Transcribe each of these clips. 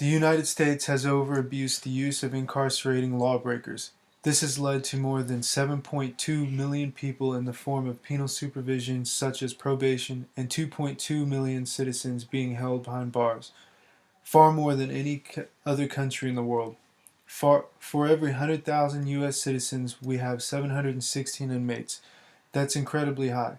The United States has over-abused the use of incarcerating lawbreakers. This has led to more than 7.2 million people in the form of penal supervision such as probation and 2.2 million citizens being held behind bars, far more than any other country in the world. For every 100,000 U.S. citizens, we have 716 inmates. That's incredibly high.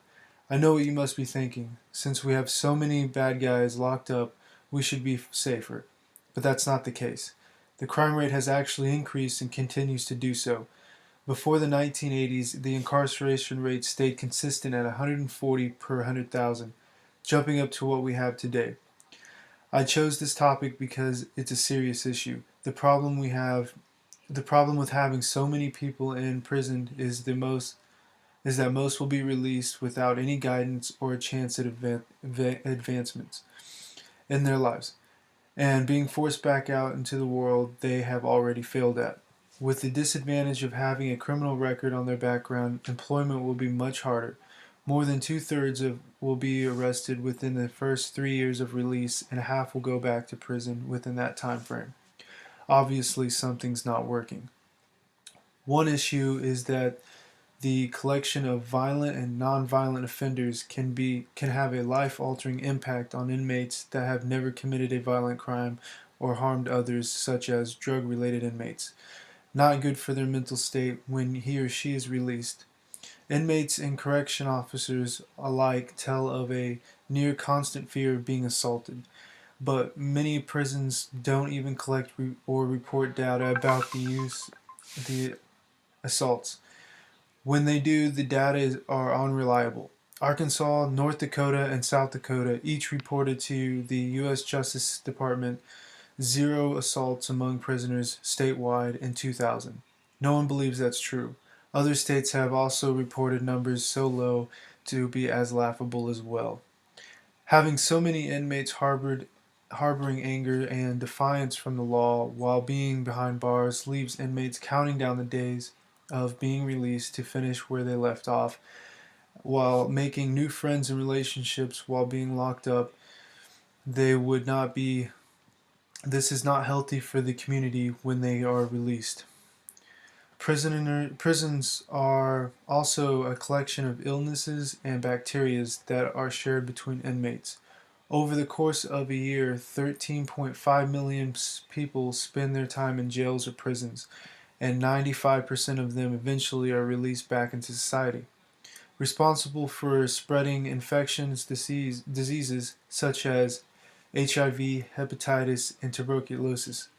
I know what you must be thinking. Since we have so many bad guys locked up, we should be safer. But that's not the case. The crime rate has actually increased and continues to do so. Before the 1980s, the incarceration rate stayed consistent at 140 per 100,000, jumping up to what we have today. I chose this topic because it's a serious issue. The problem with having so many people in prison is that most will be released without any guidance or a chance at advancements in their lives, and being forced back out into the world they have already failed at. With the disadvantage of having a criminal record on their background, employment will be much harder. More than two-thirds of will be arrested within the first 3 years of release, and half will go back to prison within that time frame. Obviously, something's not working. One issue is that the collection of violent and non-violent offenders can have a life-altering impact on inmates that have never committed a violent crime or harmed others, such as drug-related inmates. Not good for their mental state when he or she is released. Inmates and correction officers alike tell of a near constant fear of being assaulted, but many prisons don't even collect or report data about the assaults. When they do, the data are unreliable. Arkansas, North Dakota, and South Dakota each reported to the U.S. Justice Department zero assaults among prisoners statewide in 2000. No one believes that's true. Other states have also reported numbers so low to be as laughable as well. Having so many inmates harboring anger and defiance from the law while being behind bars leaves inmates counting down the days of being released to finish where they left off, while making new friends and relationships while being locked up. They would not be This is not healthy for the community when they are released. Prisons are also a collection of illnesses and bacteria that are shared between inmates. Over the course of a year, 13.5 million people spend their time in jails or prisons, and 95% of them eventually are released back into society. Responsible for spreading diseases such as HIV, hepatitis, and tuberculosis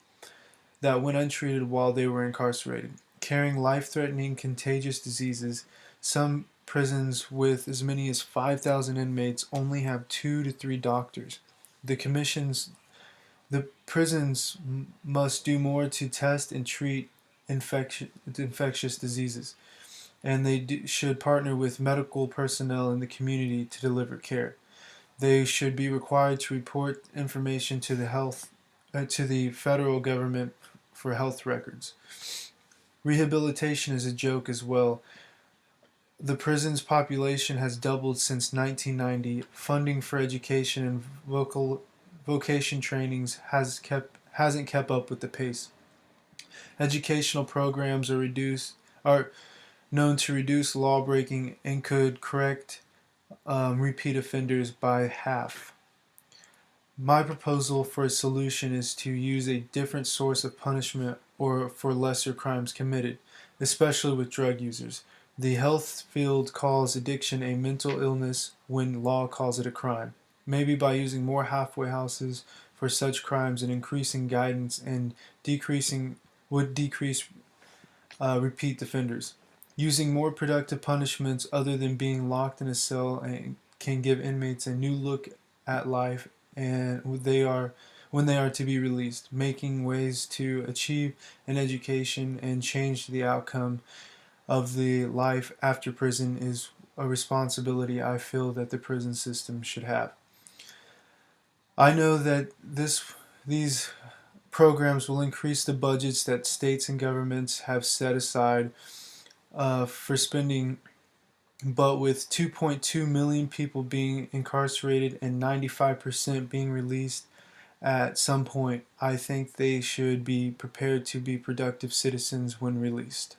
that went untreated while they were incarcerated. Carrying life-threatening contagious diseases, some prisons with as many as 5,000 inmates only have 2 to 3 doctors. The commissions the prisons must do more to test and treat infectious diseases, and they should partner with medical personnel in the community to deliver care. They should be required to report information to the federal government for health records. Rehabilitation is a joke as well. The prison's population has doubled since 1990. Funding for education and vocation trainings hasn't kept up with the pace. Educational programs are known to reduce law breaking and could correct repeat offenders by half. My proposal for a solution is to use a different source of punishment or for lesser crimes committed, especially with drug users. The health field calls addiction a mental illness when law calls it a crime. Maybe by using more halfway houses for such crimes and increasing guidance and decreasing would decrease repeat offenders. Using more productive punishments other than being locked in a cell can give inmates a new look at life and when they are to be released, making ways to achieve an education and change the outcome of the life after prison is a responsibility I feel that the prison system should have. I know that these programs will increase the budgets that states and governments have set aside for spending, but with 2.2 million people being incarcerated and 95% being released at some point, I think they should be prepared to be productive citizens when released.